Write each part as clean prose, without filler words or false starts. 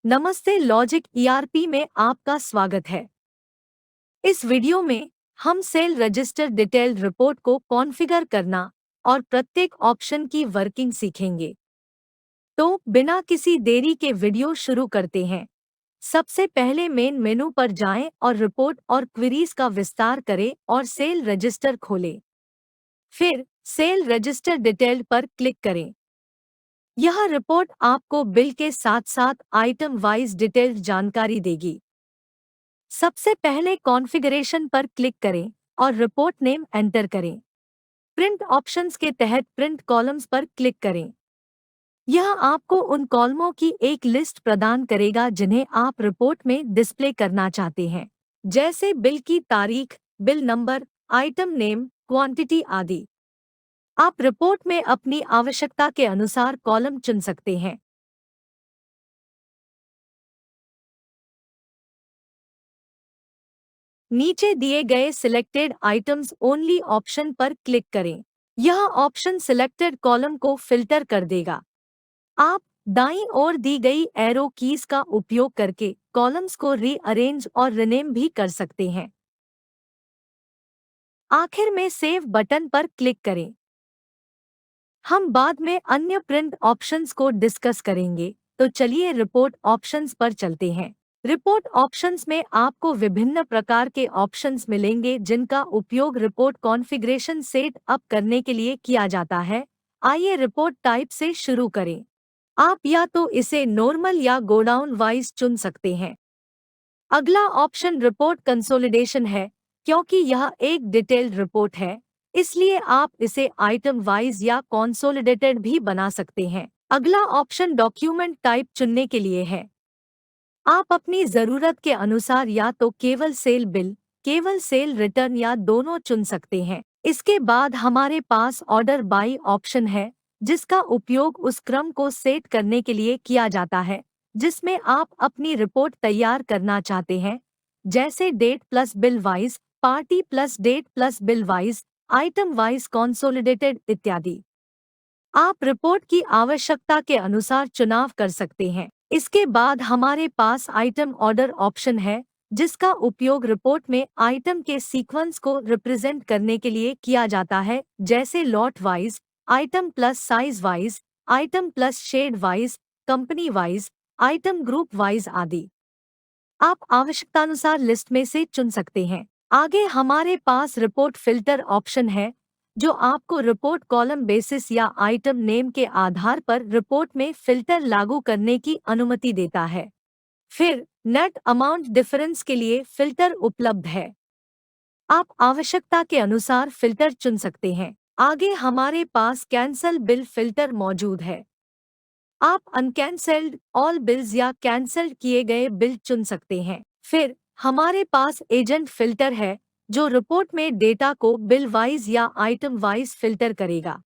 नमस्ते, logic ERP में आपका स्वागत है। इस वीडियो में हम सेल रजिस्टर डिटेल्ड रिपोर्ट को कॉन्फ़िगर करना और प्रत्येक ऑप्शन की वर्किंग सीखेंगे। तो बिना किसी देरी के वीडियो शुरू करते हैं। सबसे पहले मेन मेनू पर जाएं और रिपोर्ट और क्वेरीज का विस्तार करें और सेल रजिस्टर खोलें। फिर सेल रजिस्टर डिटेल्ड पर क्लिक करें। यह रिपोर्ट आपको बिल के साथ साथ आइटम वाइज डिटेल्ड जानकारी देगी। सबसे पहले कॉन्फ़िगरेशन पर क्लिक करें और रिपोर्ट नेम एंटर करें। प्रिंट ऑप्शंस के तहत प्रिंट कॉलम्स पर क्लिक करें। यह आपको उन कॉलमों की एक लिस्ट प्रदान करेगा जिन्हें आप रिपोर्ट में डिस्प्ले करना चाहते हैं, जैसे बिल की तारीख, bill number, item name, quantity आदि। आप रिपोर्ट में अपनी आवश्यकता के अनुसार कॉलम चुन सकते हैं। नीचे दिए गए सिलेक्टेड आइटम्स ओनली ऑप्शन पर क्लिक करें। यह ऑप्शन सिलेक्टेड कॉलम को फिल्टर कर देगा। आप दाईं ओर दी गई एरो कीज का उपयोग करके कॉलम्स को रीअरेंज और रिनेम भी कर सकते हैं। आखिर में सेव बटन पर क्लिक करें। हम बाद में अन्य प्रिंट ऑप्शंस को डिस्कस करेंगे, तो चलिए रिपोर्ट ऑप्शंस पर चलते हैं। रिपोर्ट ऑप्शंस में आपको विभिन्न प्रकार के ऑप्शंस मिलेंगे जिनका उपयोग रिपोर्ट कॉन्फ़िगरेशन सेट अप करने के लिए किया जाता है। आइए रिपोर्ट टाइप से शुरू करें। आप या तो इसे नॉर्मल या गोडाउन वाइज चुन सकते हैं। अगला ऑप्शन रिपोर्ट कंसोलिडेशन है। क्योंकि यह एक डिटेल्ड रिपोर्ट है, इसलिए आप इसे आइटम वाइज या कंसोलिडेटेड भी बना सकते हैं। अगला ऑप्शन डॉक्यूमेंट टाइप चुनने के लिए है। आप अपनी ज़रूरत के अनुसार या तो केवल सेल बिल, केवल सेल रिटर्न या दोनों चुन सकते हैं। इसके बाद हमारे पास ऑर्डर बाय ऑप्शन है, जिसका उपयोग उस क्रम को सेट करने के लिए किया जाता है जिसमें आप अपनी रिपोर्ट तैयार करना चाहते हैं, जैसे date plus bill wise, party plus date plus bill wise, item wise consolidated इत्यादि। आप रिपोर्ट की आवश्यकता के अनुसार चुनाव कर सकते हैं। इसके बाद हमारे पास आइटम ऑर्डर ऑप्शन है, जिसका उपयोग रिपोर्ट में आइटम के सीक्वेंस को रिप्रेजेंट करने के लिए किया जाता है, जैसे lot wise, item plus size wise, item plus shade wise, company wise, item group wise आदि। आप आवश्यकतानुसार लिस्ट में से चुन सकते हैं। आगे हमारे पास रिपोर्ट फिल्टर ऑप्शन है, जो आपको रिपोर्ट कॉलम बेसिस या आइटम नेम के आधार पर रिपोर्ट में फिल्टर लागू करने की अनुमति देता है। फिर नेट अमाउंट डिफरेंस के लिए फिल्टर उपलब्ध है। आप आवश्यकता के अनुसार फिल्टर चुन सकते हैं। आगे हमारे पास कैंसल बिल फिल्टर मौजूद है। आप अनकैंसल्ड ऑल बिल्स या कैंसल किए गए बिल चुन सकते हैं। फिर हमारे पास एजेंट फिल्टर है, जो रिपोर्ट में डेटा को बिल वाइज या आइटम वाइज फिल्टर करेगा।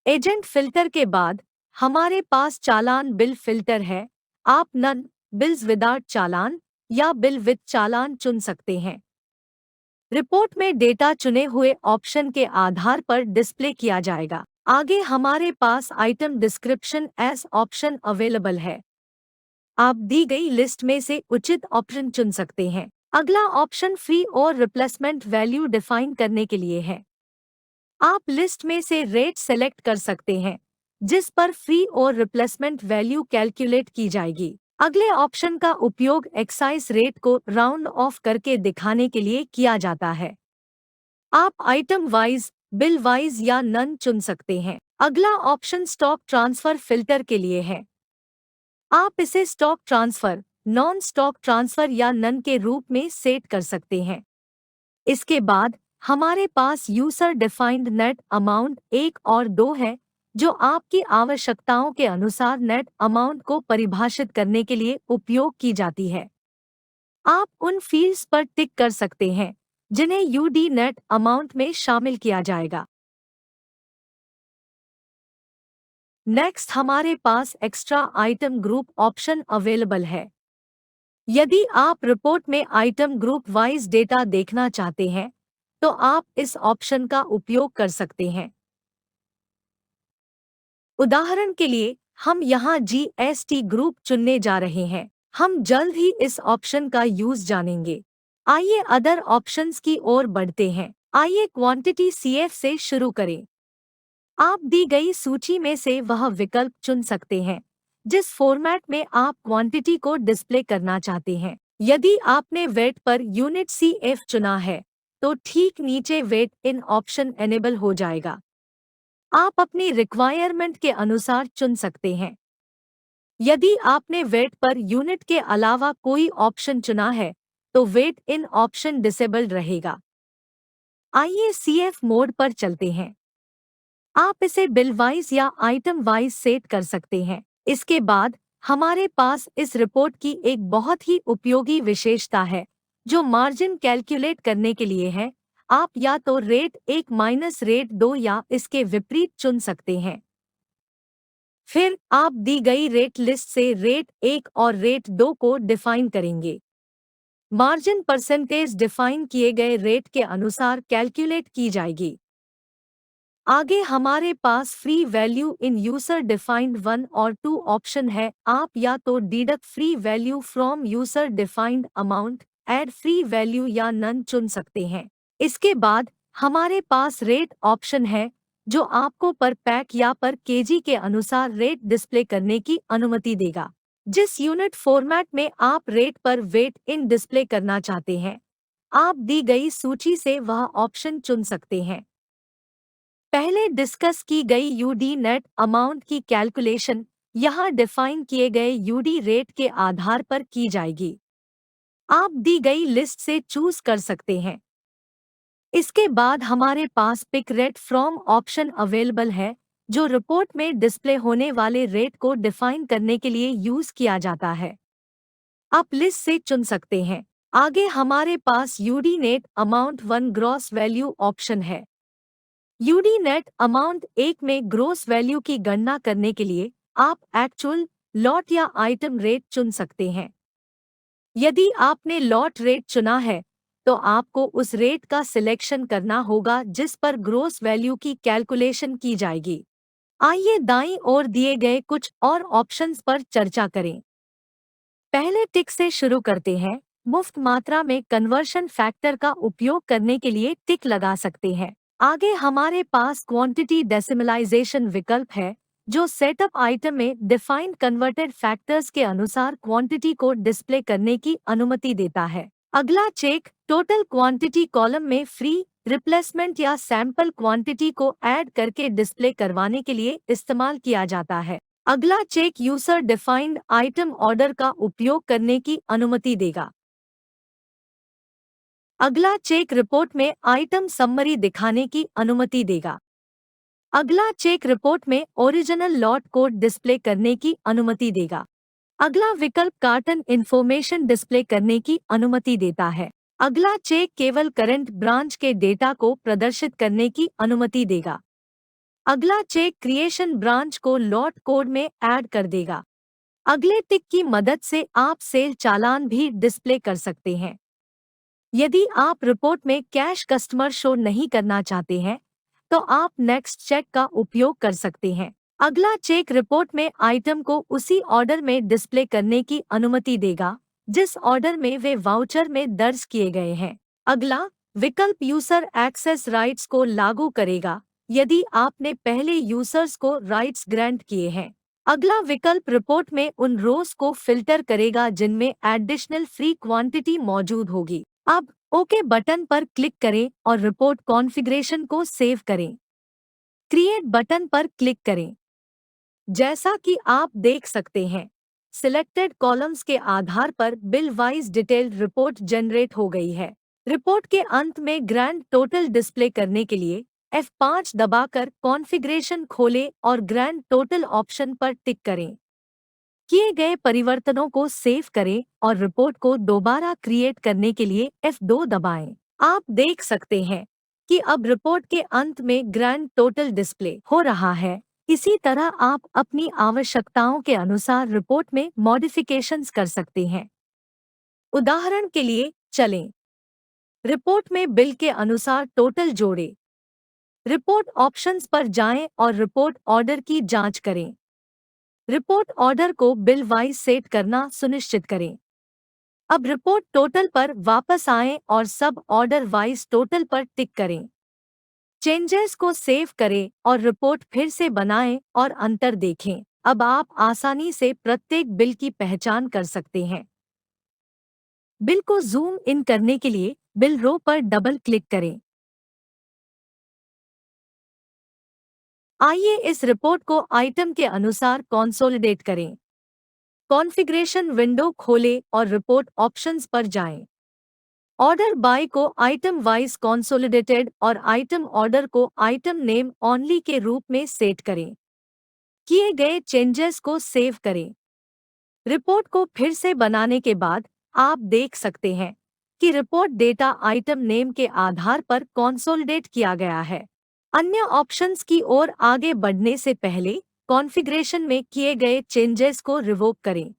एजेंट फिल्टर के बाद हमारे पास चालान बिल फिल्टर है। आप नन, बिल्स विदाउट चालान या बिल विद चालान चुन सकते हैं। रिपोर्ट में डेटा चुने हुए ऑप्शन के आधार पर डिस्प्ले किया जाएगा। आगे हमारे पास item description as option available है। आप दी गई लिस्ट में से उचित ऑप्शन चुन सकते हैं। अगला ऑप्शन फ्री और रिप्लेसमेंट वैल्यू डिफाइन करने के लिए है। आप लिस्ट में से रेट सेलेक्ट कर सकते हैं, जिस पर फ्री और रिप्लेसमेंट वैल्यू कैलकुलेट की जाएगी। अगले ऑप्शन का उपयोग एक्साइज रेट को राउंड ऑफ करके दिखाने के लिए किया जाता है। आप आइटम वाइज, बिल वाइज या नन चुन सकते हैं। अगला ऑप्शन स्टॉक ट्रांसफर फिल्टर के लिए है। आप इसे stock transfer, non stock transfer या नन के रूप में सेट कर सकते हैं। इसके बाद हमारे पास यूजर डिफाइंड नेट अमाउंट 1 और 2 है, जो आपकी आवश्यकताओं के अनुसार नेट अमाउंट को परिभाषित करने के लिए उपयोग की जाती है। आप उन फील्ड्स पर टिक कर सकते हैं जिन्हें यूडी नेट अमाउंट में शामिल किया जाएगा। नेक्स्ट हमारे पास extra item group option available है। यदि आप रिपोर्ट में आइटम ग्रुप वाइज डेटा देखना चाहते हैं, तो आप इस ऑप्शन का उपयोग कर सकते हैं। उदाहरण के लिए हम यहाँ GST ग्रुप चुनने जा रहे हैं। हम जल्द ही इस ऑप्शन का यूज जानेंगे। आइए अदर ऑप्शंस की ओर बढ़ते हैं। आइए क्वांटिटी CF से शुरू करें। आप दी गई सूची में से वह विकल्प चुन सकते हैं जिस फॉर्मेट में आप क्वांटिटी को डिस्प्ले करना चाहते हैं। यदि आपने वेट पर यूनिट CF चुना है तो ठीक नीचे वेट इन ऑप्शन एनेबल हो जाएगा। आप अपनी रिक्वायरमेंट के अनुसार चुन सकते हैं। यदि आपने वेट पर यूनिट के अलावा कोई ऑप्शन चुना है तो वेट इन ऑप्शन डिसेबल्ड रहेगा। आइए CF मोड पर चलते हैं। आप इसे बिल वाइज या आइटम वाइज सेट कर सकते हैं। इसके बाद हमारे पास इस रिपोर्ट की एक बहुत ही उपयोगी विशेषता है जो मार्जिन कैलकुलेट करने के लिए है। आप या तो रेट 1 माइनस रेट 2 या इसके विपरीत चुन सकते हैं। फिर आप दी गई रेट लिस्ट से रेट 1 और रेट 2 को डिफाइन करेंगे। मार्जिन परसेंटेज डिफाइन किए गए रेट के अनुसार कैलकुलेट की जाएगी। आगे हमारे पास free value in user defined 1 और 2 ऑप्शन है। आप या तो deduct free value from user defined amount, add free value या नन चुन सकते हैं। इसके बाद हमारे पास रेट ऑप्शन है जो आपको पर पैक या पर केजी के अनुसार रेट डिस्प्ले करने की अनुमति देगा। जिस यूनिट फॉर्मेट में आप रेट पर वेट इन डिस्प्ले करना चाहते हैं, आप दी गई सूची से वह ऑप्शन चुन सकते हैं। पहले डिस्कस की गई यूडी नेट अमाउंट की कैलकुलेशन यहाँ डिफाइन किए गए यूडी रेट के आधार पर की जाएगी। आप दी गई लिस्ट से चूज कर सकते हैं। इसके बाद हमारे पास pick rate from option available है जो रिपोर्ट में डिस्प्ले होने वाले रेट को डिफाइन करने के लिए यूज किया जाता है। आप लिस्ट से चुन सकते हैं। आगे हमारे पास UD net amount 1 gross value option है। यूडी नेट अमाउंट 1 में ग्रोस वैल्यू की गणना करने के लिए आप एक्चुअल, लॉट या आइटम रेट चुन सकते हैं। यदि आपने लॉट रेट चुना है तो आपको उस रेट का सिलेक्शन करना होगा जिस पर ग्रोस वैल्यू की कैलकुलेशन की जाएगी। आइए दाईं ओर दिए गए कुछ और ऑप्शंस पर चर्चा करें। पहले टिक से शुरू करते हैं। मुफ्त मात्रा में कन्वर्शन फैक्टर का उपयोग करने के लिए टिक लगा सकते हैं। आगे हमारे पास क्वांटिटी डेसिमलाइजेशन विकल्प है जो सेटअप आइटम में डिफाइंड कन्वर्टेड फैक्टर्स के अनुसार क्वांटिटी को डिस्प्ले करने की अनुमति देता है। अगला चेक टोटल क्वांटिटी कॉलम में फ्री, रिप्लेसमेंट या सैंपल क्वांटिटी को ऐड करके डिस्प्ले करवाने के लिए इस्तेमाल किया जाता है। अगला check user defined item order का उपयोग करने की अनुमति देगा। अगला चेक रिपोर्ट में आइटम समरी दिखाने की अनुमति देगा। अगला चेक रिपोर्ट में ओरिजिनल लॉट कोड डिस्प्ले करने की अनुमति देगा। अगला विकल्प कार्टन इंफॉर्मेशन डिस्प्ले करने की अनुमति देता है। अगला चेक केवल करंट ब्रांच के डेटा को प्रदर्शित करने की अनुमति देगा। अगला चेक क्रिएशन ब्रांच को लॉट कोड में ऐड कर देगा। अगले टिक की मदद से आप सेल चालान भी डिस्प्ले कर सकते हैं। यदि आप रिपोर्ट में कैश कस्टमर शो नहीं करना चाहते हैं तो आप नेक्स्ट चेक का उपयोग कर सकते हैं। अगला चेक रिपोर्ट में आइटम को उसी ऑर्डर में डिस्प्ले करने की अनुमति देगा जिस ऑर्डर में वे वाउचर में दर्ज किए गए हैं। अगला विकल्प यूजर एक्सेस राइट्स को लागू करेगा यदि आपने पहले यूजर्स को राइट्स ग्रांट किए हैं। अगला विकल्प रिपोर्ट में उन रोज को फिल्टर करेगा जिनमें एडिशनल फ्री क्वांटिटी मौजूद होगी। अब ओके बटन पर क्लिक करें और रिपोर्ट कॉन्फ़िगरेशन को सेव करें। क्रिएट बटन पर क्लिक करें। जैसा कि आप देख सकते हैं, सिलेक्टेड कॉलम्स के आधार पर bill wise detailed report generate हो गई है। रिपोर्ट के अंत में ग्रैंड टोटल डिस्प्ले करने के लिए F5 दबाकर कॉन्फ़िगरेशन खोलें और ग्रैंड टोटल ऑप्शन पर टिक करें। किए गए परिवर्तनों को सेव करें और रिपोर्ट को दोबारा क्रिएट करने के लिए F2 दबाएं। आप देख सकते हैं कि अब रिपोर्ट के अंत में ग्रैंड टोटल डिस्प्ले हो रहा है। इसी तरह आप अपनी आवश्यकताओं के अनुसार रिपोर्ट में मॉडिफिकेशंस कर सकते हैं। उदाहरण के लिए चलें। रिपोर्ट में बिल के अनुसार टोटल जोड़ें। रिपोर्ट ऑप्शंस पर जाएं और रिपोर्ट ऑर्डर की जांच करें। रिपोर्ट ऑर्डर को बिल वाइज सेट करना सुनिश्चित करें। अब रिपोर्ट टोटल पर वापस आएं और सब ऑर्डर वाइज टोटल पर टिक करें। चेंजेस को सेव करें और रिपोर्ट फिर से बनाएं और अंतर देखें। अब आप आसानी से प्रत्येक बिल की पहचान कर सकते हैं। बिल को जूम इन करने के लिए बिल रो पर डबल क्लिक करें। आइए इस रिपोर्ट को आइटम के अनुसार कंसोलिडेट करें। कॉन्फ़िगरेशन विंडो खोलें और रिपोर्ट ऑप्शंस पर जाएं। ऑर्डर बाय को आइटम वाइज कंसोलिडेटेड और आइटम ऑर्डर को आइटम नेम ओनली के रूप में सेट करें। किए गए चेंजेस को सेव करें। रिपोर्ट को फिर से बनाने के बाद आप देख सकते हैं कि रिपोर्ट डेटा आइटम नेम के आधार पर कंसोलिडेट किया गया है। अन्य ऑप्शंस की ओर आगे बढ़ने से पहले कॉन्फ़िगरेशन में किए गए चेंजेस को रिवोक करें।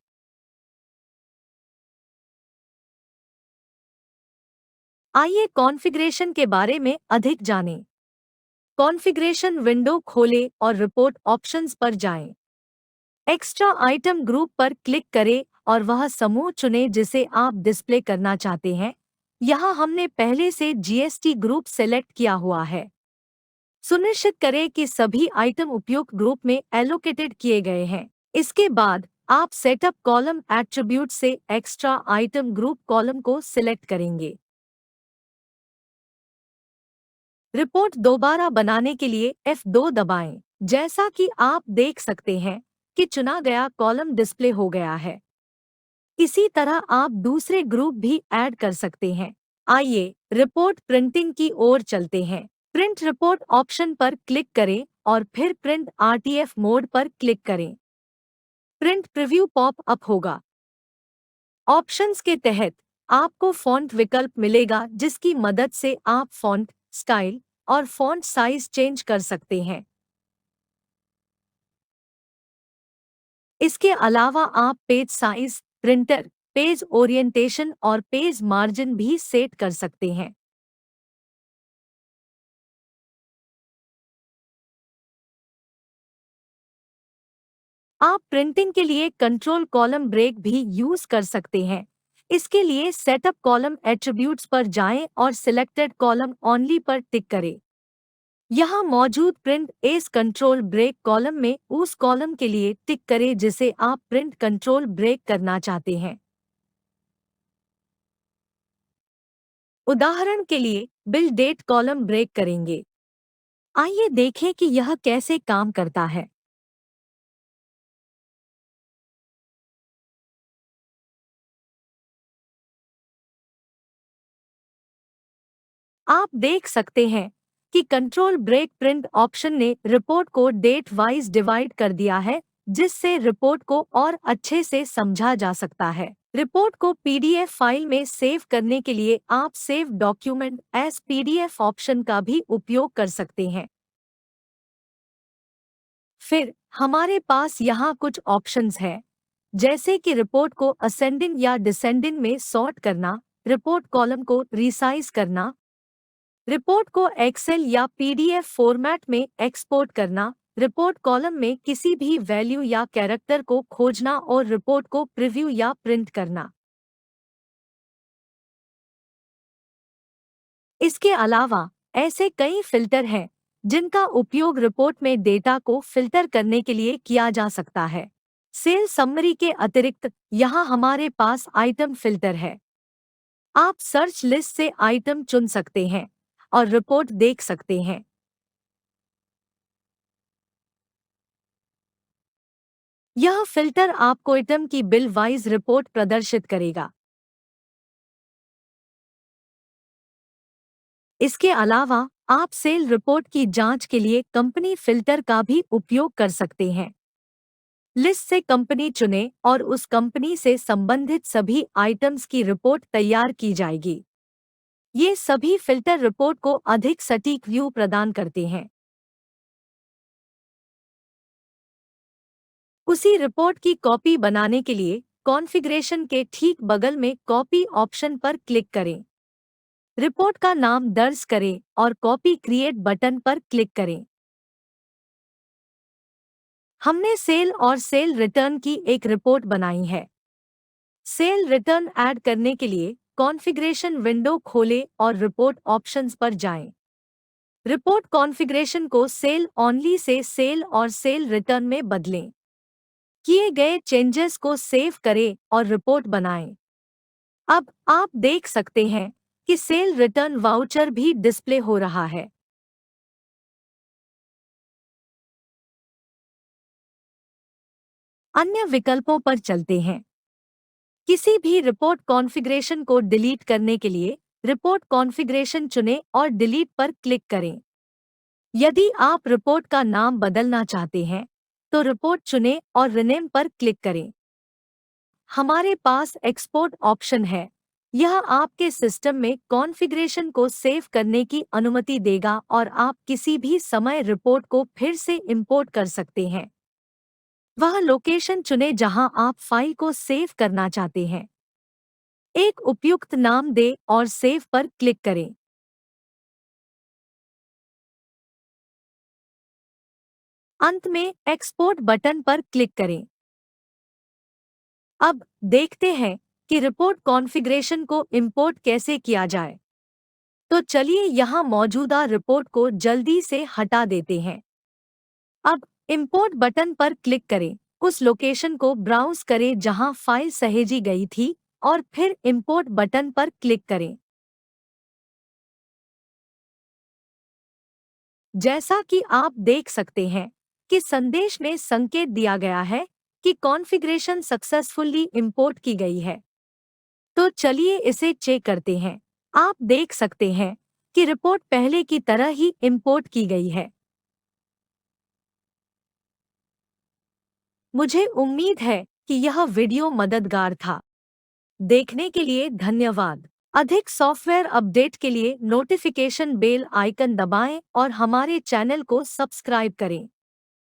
आइए कॉन्फ़िगरेशन के बारे में अधिक जानें। कॉन्फ़िगरेशन विंडो खोलें और रिपोर्ट ऑप्शंस पर जाएं। एक्स्ट्रा आइटम ग्रुप पर क्लिक करें और वह समूह चुनें जिसे आप डिस्प्ले करना चाहते हैं। यहाँ हमने पहले से जीएसटी ग्रुप सेलेक्ट किया हुआ है। सुनिश्चित करें कि सभी आइटम उपयुक्त ग्रुप में एलोकेटेड किए गए हैं। इसके बाद आप सेटअप कॉलम एट्रीब्यूट से एक्स्ट्रा आइटम ग्रुप कॉलम को सिलेक्ट करेंगे। रिपोर्ट दोबारा बनाने के लिए F2 दबाएं। जैसा कि आप देख सकते हैं कि चुना गया कॉलम डिस्प्ले हो गया है। इसी तरह आप दूसरे ग्रुप भी ऐड कर सकते हैं। आइए रिपोर्ट प्रिंटिंग की ओर चलते हैं। प्रिंट रिपोर्ट ऑप्शन पर क्लिक करें और फिर प्रिंट आरटीएफ मोड पर क्लिक करें। प्रिंट प्रीव्यू पॉप अप होगा। ऑप्शंस के तहत आपको फॉन्ट विकल्प मिलेगा जिसकी मदद से आप फॉन्ट स्टाइल और फॉन्ट साइज चेंज कर सकते हैं। इसके अलावा आप page size, printer, page orientation और पेज मार्जिन भी सेट कर सकते हैं। आप प्रिंटिंग के लिए कंट्रोल कॉलम ब्रेक भी यूज कर सकते हैं। इसके लिए सेटअप कॉलम एट्रीब्यूट्स पर जाएं और सिलेक्टेड कॉलम ओनली पर टिक करें। यहाँ मौजूद print as control break column में उस कॉलम के लिए टिक करें जिसे आप प्रिंट कंट्रोल ब्रेक करना चाहते हैं। उदाहरण के लिए बिल डेट कॉलम ब्रेक करेंगे। आइए देखें कि यह कैसे काम करता है। आप देख सकते हैं कि कंट्रोल ब्रेक प्रिंट ऑप्शन ने रिपोर्ट को डेट वाइज डिवाइड कर दिया है, जिससे रिपोर्ट को और अच्छे से समझा जा सकता है। रिपोर्ट को पीडीएफ फाइल में सेव करने के लिए आप save document as PDF option का भी उपयोग कर सकते हैं। फिर हमारे पास यहाँ कुछ ऑप्शंस हैं, जैसे कि रिपोर्ट को असेंडिंग या डिसेंडिंग में सॉर्ट करना, रिपोर्ट कॉलम को रिसाइज करना, रिपोर्ट को एक्सेल या पीडीएफ फॉर्मेट में एक्सपोर्ट करना, रिपोर्ट कॉलम में किसी भी वैल्यू या कैरेक्टर को खोजना और रिपोर्ट को प्रीव्यू या प्रिंट करना। इसके अलावा ऐसे कई फिल्टर हैं जिनका उपयोग रिपोर्ट में डेटा को फिल्टर करने के लिए किया जा सकता है। सेल समरी के अतिरिक्त यहाँ हमारे पास आइटम फिल्टर है। आप सर्च लिस्ट से आइटम चुन सकते हैं और रिपोर्ट देख सकते हैं। यह फिल्टर आपको आइटम की बिल वाइज रिपोर्ट प्रदर्शित करेगा। इसके अलावा आप सेल रिपोर्ट की जांच के लिए कंपनी फिल्टर का भी उपयोग कर सकते हैं। लिस्ट से कंपनी चुनें और उस कंपनी से संबंधित सभी आइटम्स की रिपोर्ट तैयार की जाएगी। ये सभी फिल्टर रिपोर्ट को अधिक सटीक व्यू प्रदान करते हैं। उसी रिपोर्ट की कॉपी बनाने के लिए कॉन्फ़िगरेशन के ठीक बगल में कॉपी ऑप्शन पर क्लिक करें। रिपोर्ट का नाम दर्ज करें और कॉपी क्रिएट बटन पर क्लिक करें। हमने सेल और सेल रिटर्न की एक रिपोर्ट बनाई है। सेल रिटर्न ऐड करने के लिए कॉन्फ़िगरेशन विंडो खोलें और रिपोर्ट ऑप्शंस पर जाएं। रिपोर्ट कॉन्फ़िगरेशन को सेल ओनली से सेल और सेल रिटर्न में बदलें। किए गए चेंजेस को सेव करें और रिपोर्ट बनाएं। अब आप देख सकते हैं कि सेल रिटर्न वाउचर भी डिस्प्ले हो रहा है। अन्य विकल्पों पर चलते हैं। किसी भी रिपोर्ट कॉन्फ़िगरेशन को डिलीट करने के लिए रिपोर्ट कॉन्फ़िगरेशन चुनें और डिलीट पर क्लिक करें। यदि आप रिपोर्ट का नाम बदलना चाहते हैं, तो रिपोर्ट चुनें और रिनेम पर क्लिक करें। हमारे पास एक्सपोर्ट ऑप्शन है। यह आपके सिस्टम में कॉन्फ़िगरेशन को सेव करने की अनुमति देगा और आप किसी भी समय रिपोर्ट को फिर से इंपोर्ट कर सकते हैं। वह लोकेशन चुनें जहां आप फाइल को सेव करना चाहते हैं। एक उपयुक्त नाम दें और सेव पर क्लिक करें। अंत में एक्सपोर्ट बटन पर क्लिक करें। अब देखते हैं कि रिपोर्ट कॉन्फ़िगरेशन को इंपोर्ट कैसे किया जाए। तो चलिए यहाँ मौजूदा रिपोर्ट को जल्दी से हटा देते हैं। अब इंपोर्ट बटन पर क्लिक करें। उस लोकेशन को ब्राउज़ करें जहां फाइल सहेजी गई थी और फिर इंपोर्ट बटन पर क्लिक करें। जैसा कि आप देख सकते हैं कि संदेश में संकेत दिया गया है कि कॉन्फ़िगरेशन सक्सेसफुली इंपोर्ट की गई है। तो चलिए इसे चेक करते हैं। आप देख सकते हैं कि रिपोर्ट पहले की तरह ही इंपोर्ट की गई है। मुझे उम्मीद है कि यह वीडियो मददगार था। देखने के लिए धन्यवाद। अधिक सॉफ्टवेयर अपडेट के लिए नोटिफिकेशन बेल आइकन दबाएं और हमारे चैनल को सब्सक्राइब करें।